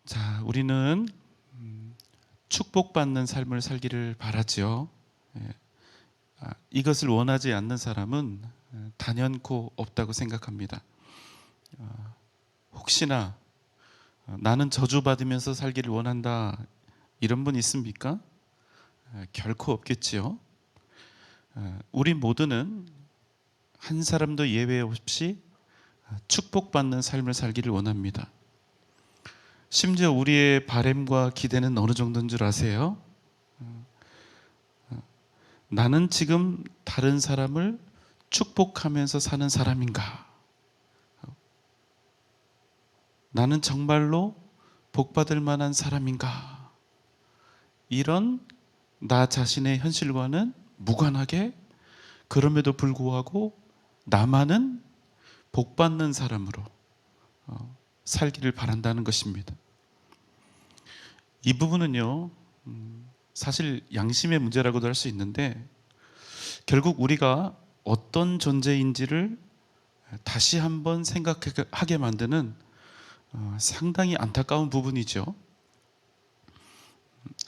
자, 우리는 축복받는 삶을 살기를 바라죠. 예. 이것을 원하지 않는 사람은 단연코 없다고 생각합니다. 혹시나 나는 저주받으면서 살기를 원한다, 이런 분 있습니까? 결코 없겠지요. 우리 모두는 한 사람도 예외 없이 축복받는 삶을 살기를 원합니다. 심지어 우리의 바램과 기대는 어느 정도인 줄 아세요? 나는 지금 다른 사람을 축복하면서 사는 사람인가? 나는 정말로 복받을 만한 사람인가? 이런 나 자신의 현실과는 무관하게, 그럼에도 불구하고 나만은 복받는 사람으로 살기를 바란다는 것입니다. 이 부분은요, 사실 양심의 문제라고도 할 수 있는데, 결국 우리가 어떤 존재인지를 다시 한번 생각하게 만드는 상당히 안타까운 부분이죠.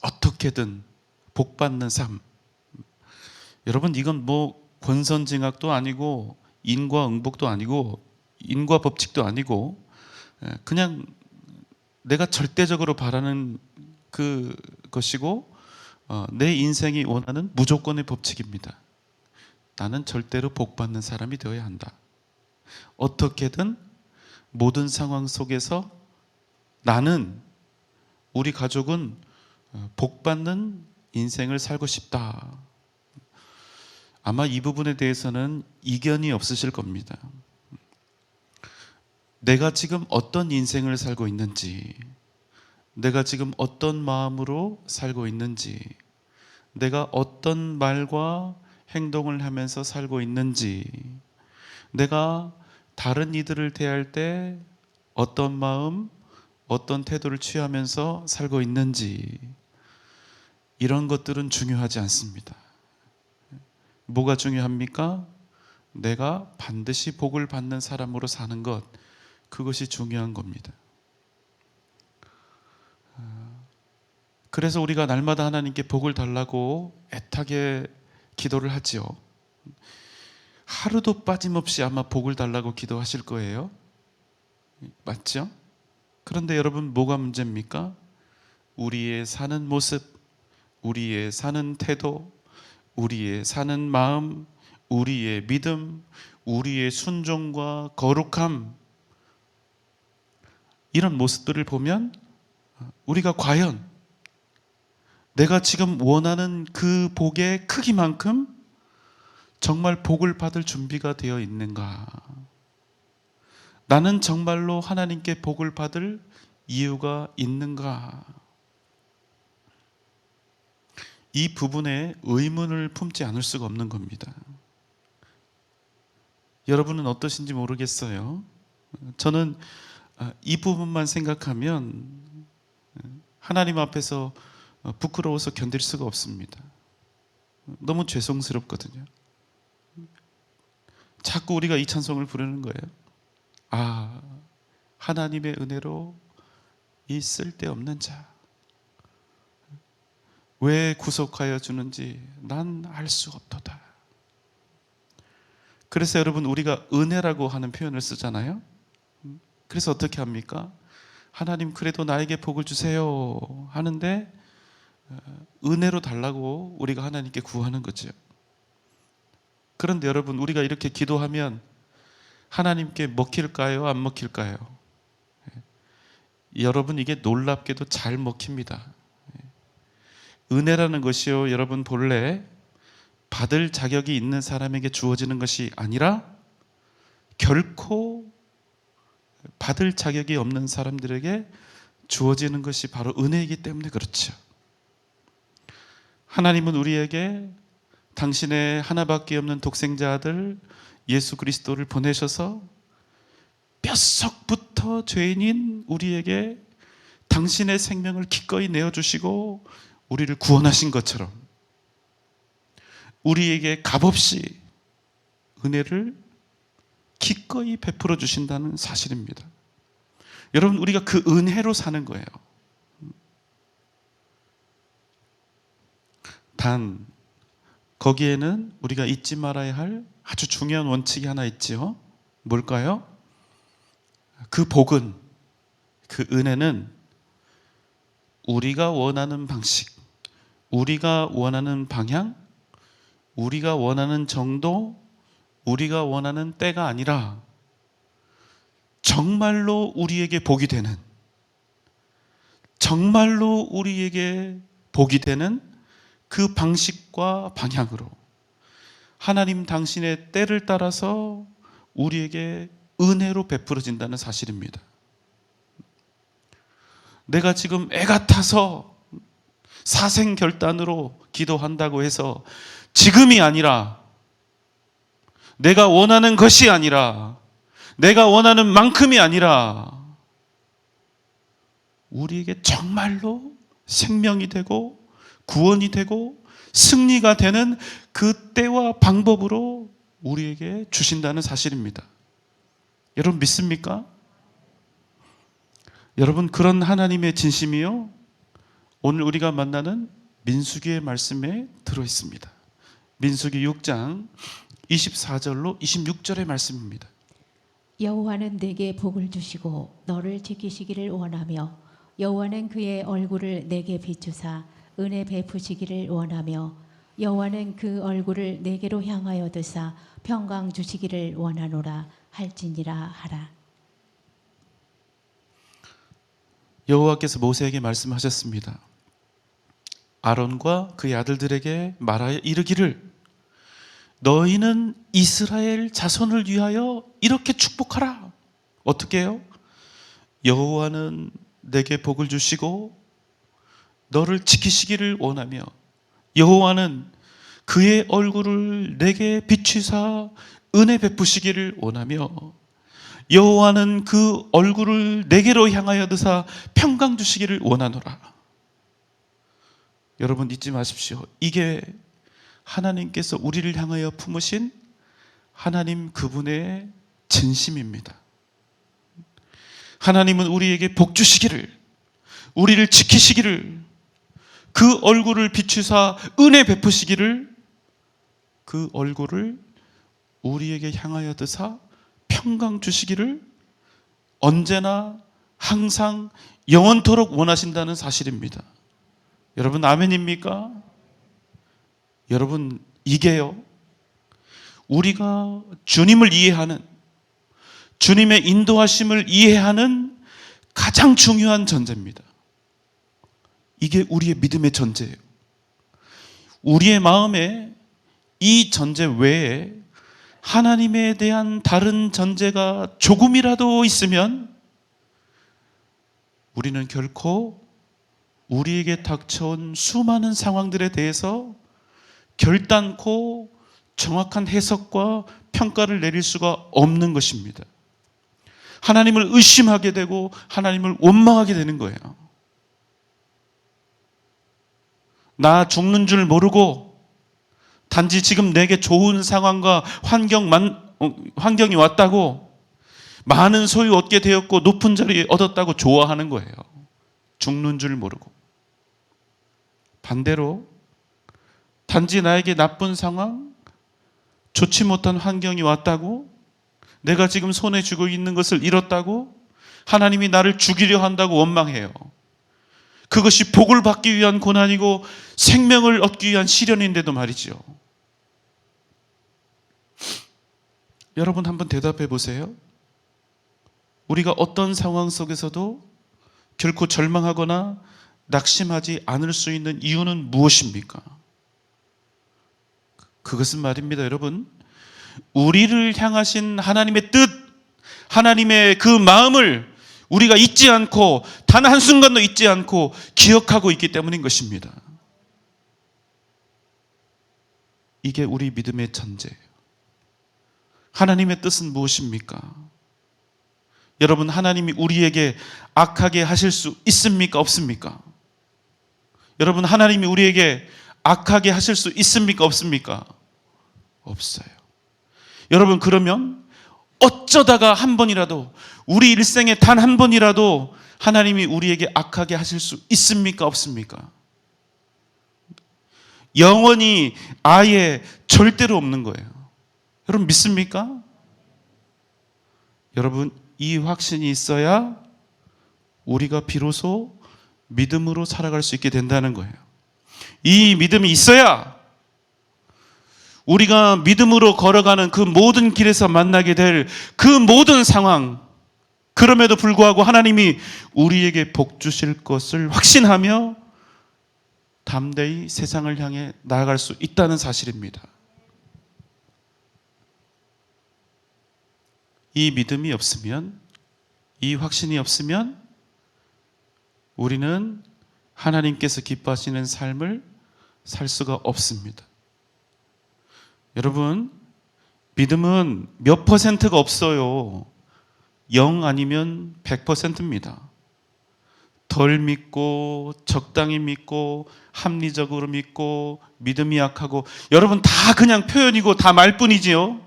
어떻게든 복받는 삶. 여러분, 이건 뭐 권선징악도 아니고 인과응복도 아니고 인과법칙도 아니고, 그냥 내가 절대적으로 바라는 그것이고, 내 인생이 원하는 무조건의 법칙입니다. 나는 절대로 복받는 사람이 되어야 한다. 어떻게든 모든 상황 속에서 나는, 우리 가족은 복받는 인생을 살고 싶다. 아마 이 부분에 대해서는 이견이 없으실 겁니다. 내가 지금 어떤 인생을 살고 있는지, 내가 지금 어떤 마음으로 살고 있는지, 내가 어떤 말과 행동을 하면서 살고 있는지, 내가 다른 이들을 대할 때 어떤 마음, 어떤 태도를 취하면서 살고 있는지, 이런 것들은 중요하지 않습니다. 뭐가 중요합니까? 내가 반드시 복을 받는 사람으로 사는 것, 그것이 중요한 겁니다. 그래서 우리가 날마다 하나님께 복을 달라고 애타게 기도를 하지요. 하루도 빠짐없이 아마 복을 달라고 기도하실 거예요. 맞죠? 그런데 여러분, 뭐가 문제입니까? 우리의 사는 모습, 우리의 사는 태도, 우리의 사는 마음, 우리의 믿음, 우리의 순종과 거룩함, 이런 모습들을 보면 우리가 과연 내가 지금 원하는 그 복의 크기만큼 정말 복을 받을 준비가 되어 있는가? 나는 정말로 하나님께 복을 받을 이유가 있는가? 이 부분에 의문을 품지 않을 수가 없는 겁니다. 여러분은 어떠신지 모르겠어요. 저는 이 부분만 생각하면 하나님 앞에서 부끄러워서 견딜 수가 없습니다. 너무 죄송스럽거든요. 자꾸 우리가 이 찬송을 부르는 거예요. 하나님의 은혜로 이 쓸데없는 자, 왜 구속하여 주는지 난 알 수 없도다. 그래서 여러분, 우리가 은혜라고 하는 표현을 쓰잖아요. 그래서 어떻게 합니까? 하나님, 그래도 나에게 복을 주세요 하는데, 은혜로 달라고 우리가 하나님께 구하는 거죠. 그런데 여러분, 우리가 이렇게 기도하면 하나님께 먹힐까요? 안 먹힐까요? 여러분, 이게 놀랍게도 잘 먹힙니다. 은혜라는 것이요, 여러분, 본래 받을 자격이 있는 사람에게 주어지는 것이 아니라 결코 받을 자격이 없는 사람들에게 주어지는 것이 바로 은혜이기 때문에 그렇죠. 하나님은 우리에게 당신의 하나밖에 없는 독생자 아들 예수 그리스도를 보내셔서 뼛속부터 죄인인 우리에게 당신의 생명을 기꺼이 내어주시고 우리를 구원하신 것처럼 우리에게 값없이 은혜를 기꺼이 베풀어 주신다는 사실입니다. 여러분, 우리가 그 은혜로 사는 거예요. 단 거기에는 우리가 잊지 말아야 할 아주 중요한 원칙이 하나 있지요. 뭘까요? 그 복은, 그 은혜는 우리가 원하는 방식, 우리가 원하는 방향, 우리가 원하는 정도, 우리가 원하는 때가 아니라 정말로 우리에게 복이 되는, 정말로 우리에게 복이 되는 그 방식과 방향으로 하나님 당신의 때를 따라서 우리에게 은혜로 베풀어진다는 사실입니다. 내가 지금 애 같아서 사생결단으로 기도한다고 해서 지금이 아니라, 내가 원하는 것이 아니라, 내가 원하는 만큼이 아니라 우리에게 정말로 생명이 되고 구원이 되고 승리가 되는 그 때와 방법으로 우리에게 주신다는 사실입니다. 여러분 믿습니까? 여러분, 그런 하나님의 진심이요, 오늘 우리가 만나는 민수기의 말씀에 들어있습니다. 민수기 6장 24절로 26절의 말씀입니다. 여호와는 내게 복을 주시고 너를 지키시기를 원하며, 여호와는 그의 얼굴을 내게 비추사 은혜 베푸시기를 원하며, 여호와는 그 얼굴을 내게로 향하여 드사 평강 주시기를 원하노라 할지니라 하라. 여호와께서 모세에게 말씀하셨습니다. 아론과 그의 아들들에게 말하여 이르기를, 너희는 이스라엘 자손을 위하여 이렇게 축복하라. 어떻게 해요? 여호와는 내게 복을 주시고 너를 지키시기를 원하며, 여호와는 그의 얼굴을 내게 비추사 은혜 베푸시기를 원하며, 여호와는 그 얼굴을 내게로 향하여 드사 평강 주시기를 원하노라. 여러분 잊지 마십시오. 이게 하나님께서 우리를 향하여 품으신 하나님 그분의 진심입니다. 하나님은 우리에게 복 주시기를, 우리를 지키시기를, 그 얼굴을 비추사 은혜 베푸시기를, 그 얼굴을 우리에게 향하여 드사 평강 주시기를 언제나 항상 영원토록 원하신다는 사실입니다. 여러분 아멘입니까? 여러분, 이게요, 우리가 주님을 이해하는, 주님의 인도하심을 이해하는 가장 중요한 전제입니다. 이게 우리의 믿음의 전제예요. 우리의 마음에 이 전제 외에 하나님에 대한 다른 전제가 조금이라도 있으면 우리는 결코 우리에게 닥쳐온 수많은 상황들에 대해서 결단코 정확한 해석과 평가를 내릴 수가 없는 것입니다. 하나님을 의심하게 되고 하나님을 원망하게 되는 거예요. 나 죽는 줄 모르고 단지 지금 내게 좋은 상황과 환경이 왔다고, 많은 소유 얻게 되었고 높은 자리 얻었다고 좋아하는 거예요. 죽는 줄 모르고. 반대로 단지 나에게 나쁜 상황, 좋지 못한 환경이 왔다고, 내가 지금 손에 쥐고 있는 것을 잃었다고 하나님이 나를 죽이려 한다고 원망해요. 그것이 복을 받기 위한 고난이고 생명을 얻기 위한 시련인데도 말이죠. 여러분 한번 대답해 보세요. 우리가 어떤 상황 속에서도 결코 절망하거나 낙심하지 않을 수 있는 이유는 무엇입니까? 그것은 말입니다, 여러분, 우리를 향하신 하나님의 뜻, 하나님의 그 마음을 우리가 잊지 않고 단 한순간도 잊지 않고 기억하고 있기 때문인 것입니다. 이게 우리 믿음의 전제예요. 하나님의 뜻은 무엇입니까? 여러분, 하나님이 우리에게 악하게 하실 수 있습니까? 없습니까? 여러분, 하나님이 우리에게 악하게 하실 수 있습니까? 없습니까? 없어요. 여러분, 그러면 어쩌다가 한 번이라도, 우리 일생에 단 한 번이라도 하나님이 우리에게 악하게 하실 수 있습니까? 없습니까? 영원히 아예 절대로 없는 거예요. 여러분 믿습니까? 여러분, 이 확신이 있어야 우리가 비로소 믿음으로 살아갈 수 있게 된다는 거예요. 이 믿음이 있어야 우리가 믿음으로 걸어가는 그 모든 길에서 만나게 될 그 모든 상황, 그럼에도 불구하고 하나님이 우리에게 복 주실 것을 확신하며 담대히 세상을 향해 나아갈 수 있다는 사실입니다. 이 믿음이 없으면, 이 확신이 없으면 우리는 하나님께서 기뻐하시는 삶을 살 수가 없습니다. 여러분, 믿음은 몇 퍼센트가 없어요. 0 아니면 100%입니다. 덜 믿고, 적당히 믿고, 합리적으로 믿고, 믿음이 약하고, 여러분 다 그냥 표현이고 다 말뿐이지요.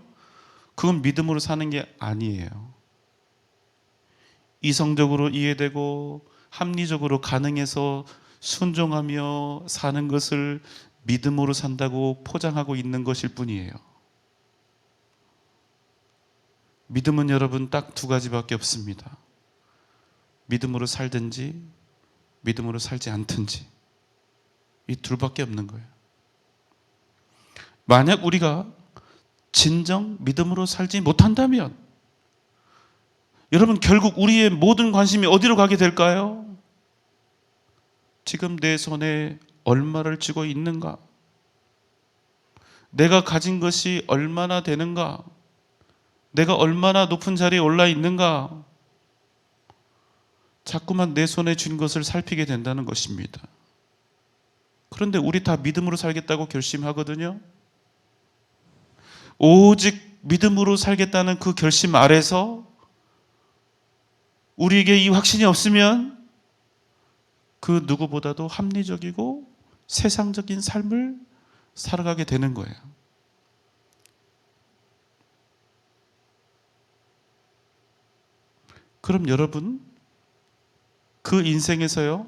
그건 믿음으로 사는 게 아니에요. 이성적으로 이해되고 합리적으로 가능해서 순종하며 사는 것을 믿음으로 산다고 포장하고 있는 것일 뿐이에요. 믿음은 여러분 딱 두 가지밖에 없습니다. 믿음으로 살든지 믿음으로 살지 않든지, 이 둘밖에 없는 거예요. 만약 우리가 진정 믿음으로 살지 못한다면 여러분 결국 우리의 모든 관심이 어디로 가게 될까요? 지금 내 손에 얼마를 쥐고 있는가? 내가 가진 것이 얼마나 되는가? 내가 얼마나 높은 자리에 올라 있는가? 자꾸만 내 손에 쥔 것을 살피게 된다는 것입니다. 그런데 우리 다 믿음으로 살겠다고 결심하거든요. 오직 믿음으로 살겠다는 그 결심 아래서 우리에게 이 확신이 없으면 그 누구보다도 합리적이고 세상적인 삶을 살아가게 되는 거예요. 그럼 여러분, 그 인생에서요,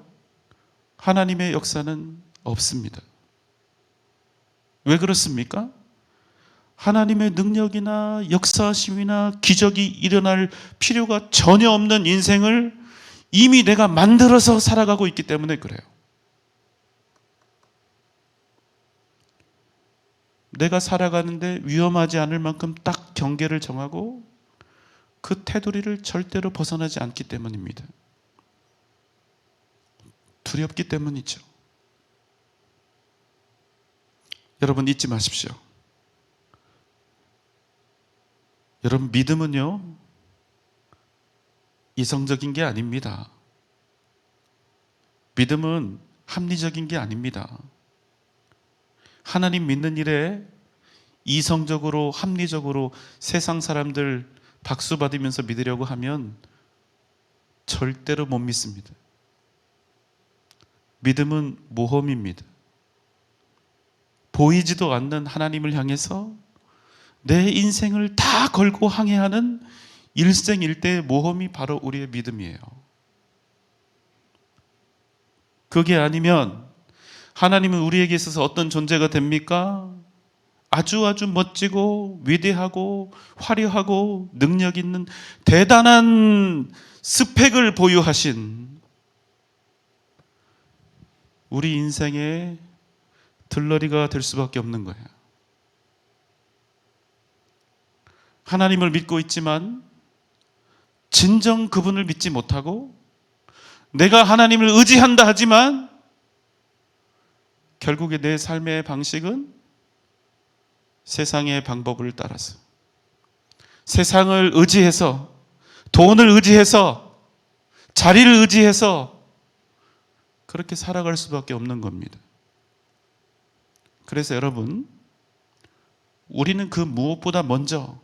하나님의 역사는 없습니다. 왜 그렇습니까? 하나님의 능력이나 역사심이나 기적이 일어날 필요가 전혀 없는 인생을 이미 내가 만들어서 살아가고 있기 때문에 그래요. 내가 살아가는데 위험하지 않을 만큼 딱 경계를 정하고 그 테두리를 절대로 벗어나지 않기 때문입니다. 두렵기 때문이죠. 여러분 잊지 마십시오. 여러분 믿음은요, 이성적인 게 아닙니다. 믿음은 합리적인 게 아닙니다. 하나님 믿는 일에 이성적으로 합리적으로 세상 사람들 박수 받으면서 믿으려고 하면 절대로 못 믿습니다. 믿음은 모험입니다. 보이지도 않는 하나님을 향해서 내 인생을 다 걸고 항해하는 일생일대의 모험이 바로 우리의 믿음이에요. 그게 아니면 하나님은 우리에게 있어서 어떤 존재가 됩니까? 아주 멋지고 위대하고 화려하고 능력 있는 대단한 스펙을 보유하신 우리 인생의 들러리가 될 수밖에 없는 거예요. 하나님을 믿고 있지만 진정 그분을 믿지 못하고 내가 하나님을 의지한다 하지만 결국에 내 삶의 방식은 세상의 방법을 따라서, 세상을 의지해서, 돈을 의지해서, 자리를 의지해서 그렇게 살아갈 수밖에 없는 겁니다. 그래서 여러분, 우리는 그 무엇보다 먼저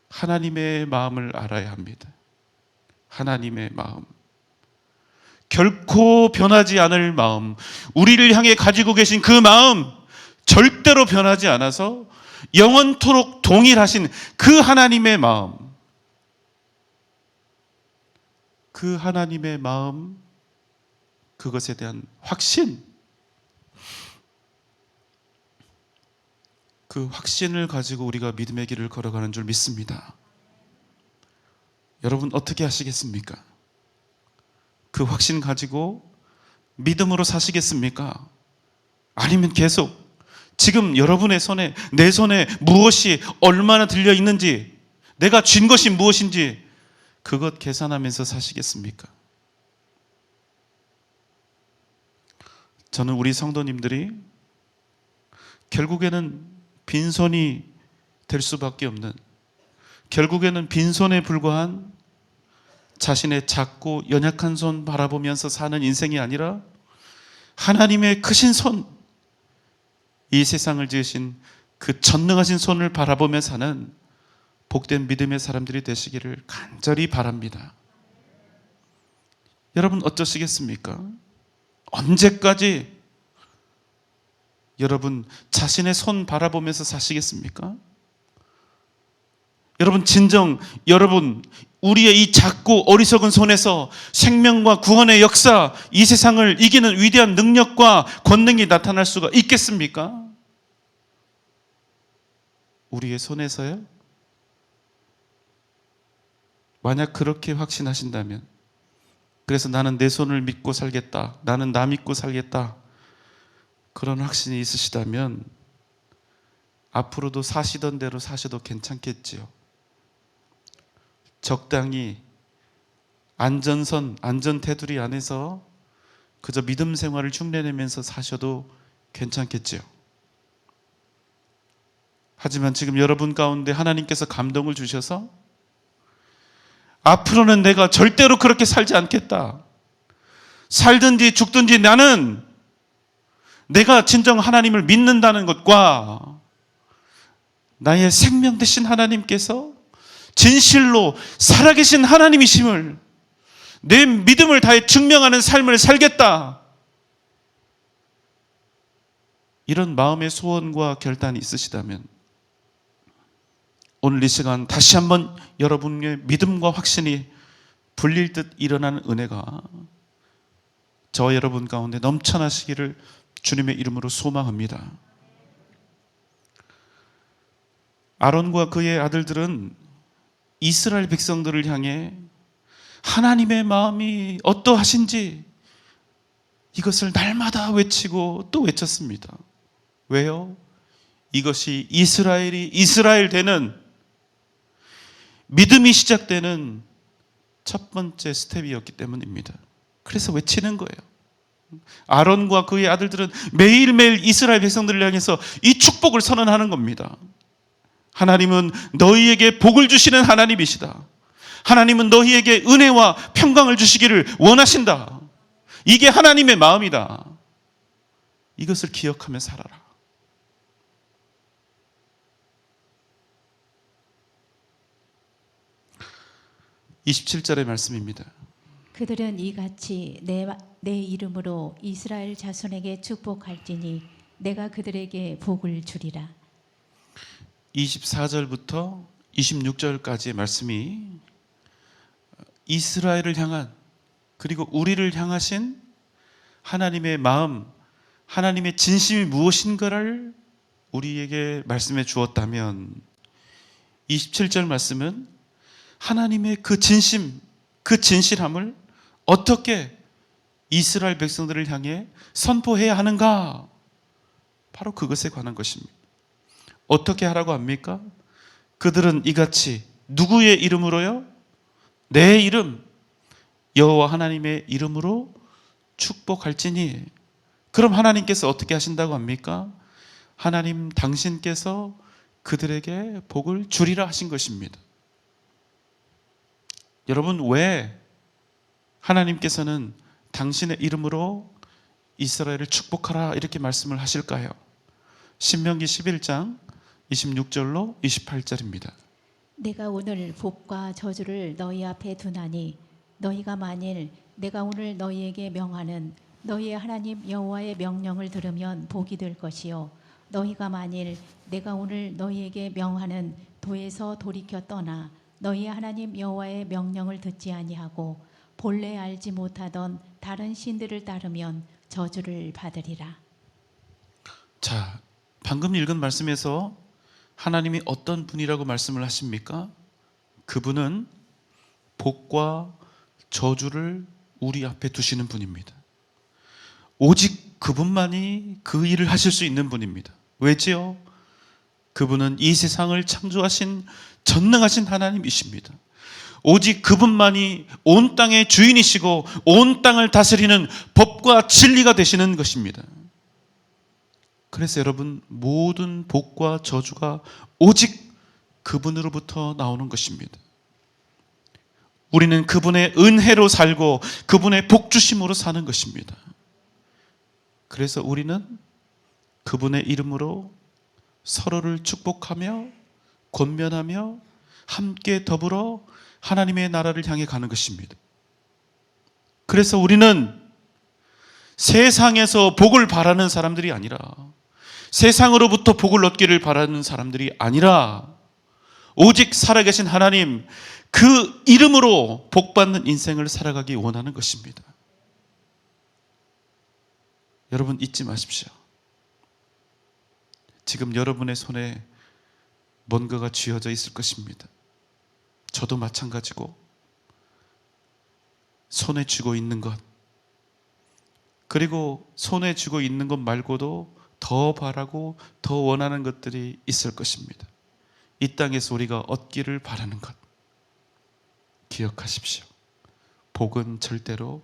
하나님의 마음을 알아야 합니다. 하나님의 마음, 결코 변하지 않을 마음, 우리를 향해 가지고 계신 그 마음 절대로 변하지 않아서 영원토록 동일하신 그 하나님의 마음, 그 하나님의 마음, 그것에 대한 확신, 그 확신을 가지고 우리가 믿음의 길을 걸어가는 줄 믿습니다. 여러분 어떻게 하시겠습니까? 그 확신 가지고 믿음으로 사시겠습니까? 아니면 계속 지금 여러분의 손에, 내 손에 무엇이 얼마나 들려 있는지, 내가 쥔 것이 무엇인지 그것 계산하면서 사시겠습니까? 저는 우리 성도님들이 결국에는 빈손이 될 수밖에 없는, 결국에는 빈손에 불과한 자신의 작고 연약한 손 바라보면서 사는 인생이 아니라 하나님의 크신 손, 이 세상을 지으신 그 전능하신 손을 바라보며 사는 복된 믿음의 사람들이 되시기를 간절히 바랍니다. 여러분 어떠시겠습니까? 언제까지 여러분 자신의 손 바라보면서 사시겠습니까? 여러분 진정 우리의 이 작고 어리석은 손에서 생명과 구원의 역사, 이 세상을 이기는 위대한 능력과 권능이 나타날 수가 있겠습니까? 우리의 손에서요? 만약 그렇게 확신하신다면, 그래서 나는 내 손을 믿고 살겠다, 나는 나 믿고 살겠다, 그런 확신이 있으시다면 앞으로도 사시던 대로 사셔도 괜찮겠지요. 적당히 안전선, 안전테두리 안에서 그저 믿음 생활을 흉내내면서 사셔도 괜찮겠지요. 하지만 지금 여러분 가운데 하나님께서 감동을 주셔서 앞으로는 내가 절대로 그렇게 살지 않겠다, 살든지 죽든지 나는 내가 진정 하나님을 믿는다는 것과 나의 생명 되신 하나님께서 진실로 살아계신 하나님이심을 내 믿음을 다해 증명하는 삶을 살겠다, 이런 마음의 소원과 결단이 있으시다면 오늘 이 시간 다시 한번 여러분의 믿음과 확신이 불릴 듯 일어나는 은혜가 저와 여러분 가운데 넘쳐나시기를 주님의 이름으로 소망합니다. 아론과 그의 아들들은 이스라엘 백성들을 향해 하나님의 마음이 어떠하신지 이것을 날마다 외치고 또 외쳤습니다. 왜요? 이것이 이스라엘이 이스라엘 되는, 믿음이 시작되는 첫 번째 스텝이었기 때문입니다. 그래서 외치는 거예요. 아론과 그의 아들들은 매일매일 이스라엘 백성들을 향해서 이 축복을 선언하는 겁니다. 하나님은 너희에게 복을 주시는 하나님이시다. 하나님은 너희에게 은혜와 평강을 주시기를 원하신다. 이게 하나님의 마음이다. 이것을 기억하며 살아라. (27절의) 말씀입니다. 그들은 이같이 내 이름으로 이스라엘 자손에게 축복할지니 내가 그들에게 복을 주리라. 24절부터 26절까지의 말씀이 이스라엘을 향한, 그리고 우리를 향하신 하나님의 마음, 하나님의 진심이 무엇인가를 우리에게 말씀해 주었다면, 27절 말씀은 하나님의 그 진심, 그 진실함을 어떻게 이스라엘 백성들을 향해 선포해야 하는가, 바로 그것에 관한 것입니다. 어떻게 하라고 합니까? 그들은 이같이, 누구의 이름으로요? 내 이름, 여호와 하나님의 이름으로 축복할지니. 그럼 하나님께서 어떻게 하신다고 합니까? 하나님 당신께서 그들에게 복을 주리라 하신 것입니다. 여러분, 왜 하나님께서는 당신의 이름으로 이스라엘을 축복하라 이렇게 말씀을 하실까요? 신명기 11장 26절로 28절입니다. 내가 오늘 복과 저주를 너희 앞에 두나니 너희가 만일 내가 오늘 너희에게 명하는 너희의 하나님 여호와의 명령을 들으면 복이 될 것이요 너희가 만일 내가 오늘 너희에게 명하는 도에서 돌이켜 떠나 너희의 하나님 여호와의 명령을 듣지 아니하고 본래 알지 못하던 다른 신들을 따르면 저주를 받으리라. 자, 방금 읽은 말씀에서 하나님이 어떤 분이라고 말씀을 하십니까? 그분은 복과 저주를 우리 앞에 두시는 분입니다. 오직 그분만이 그 일을 하실 수 있는 분입니다. 왜지요? 그분은 이 세상을 창조하신 전능하신 하나님이십니다. 오직 그분만이 온 땅의 주인이시고 온 땅을 다스리는 법과 진리가 되시는 것입니다. 그래서 여러분, 모든 복과 저주가 오직 그분으로부터 나오는 것입니다. 우리는 그분의 은혜로 살고 그분의 복주심으로 사는 것입니다. 그래서 우리는 그분의 이름으로 서로를 축복하며 권면하며 함께 더불어 하나님의 나라를 향해 가는 것입니다. 그래서 우리는 세상에서 복을 바라는 사람들이 아니라, 세상으로부터 복을 얻기를 바라는 사람들이 아니라, 오직 살아계신 하나님 그 이름으로 복받는 인생을 살아가기 원하는 것입니다. 여러분, 잊지 마십시오. 지금 여러분의 손에 뭔가가 쥐어져 있을 것입니다. 저도 마찬가지고, 손에 쥐고 있는 것, 그리고 손에 쥐고 있는 것 말고도 더 바라고 더 원하는 것들이 있을 것입니다. 이 땅에서 우리가 얻기를 바라는 것, 기억하십시오. 복은 절대로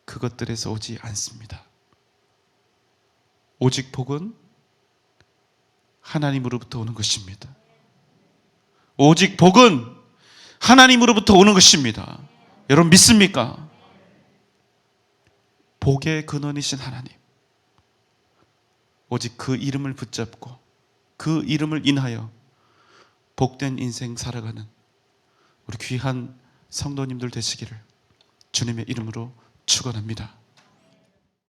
그것들에서 오지 않습니다. 오직 복은 하나님으로부터 오는 것입니다. 오직 복은 하나님으로부터 오는 것입니다. 여러분, 믿습니까? 복의 근원이신 하나님, 오직 그 이름을 붙잡고 그 이름을 인하여 복된 인생 살아가는 우리 귀한 성도님들 되시기를 주님의 이름으로 축원합니다.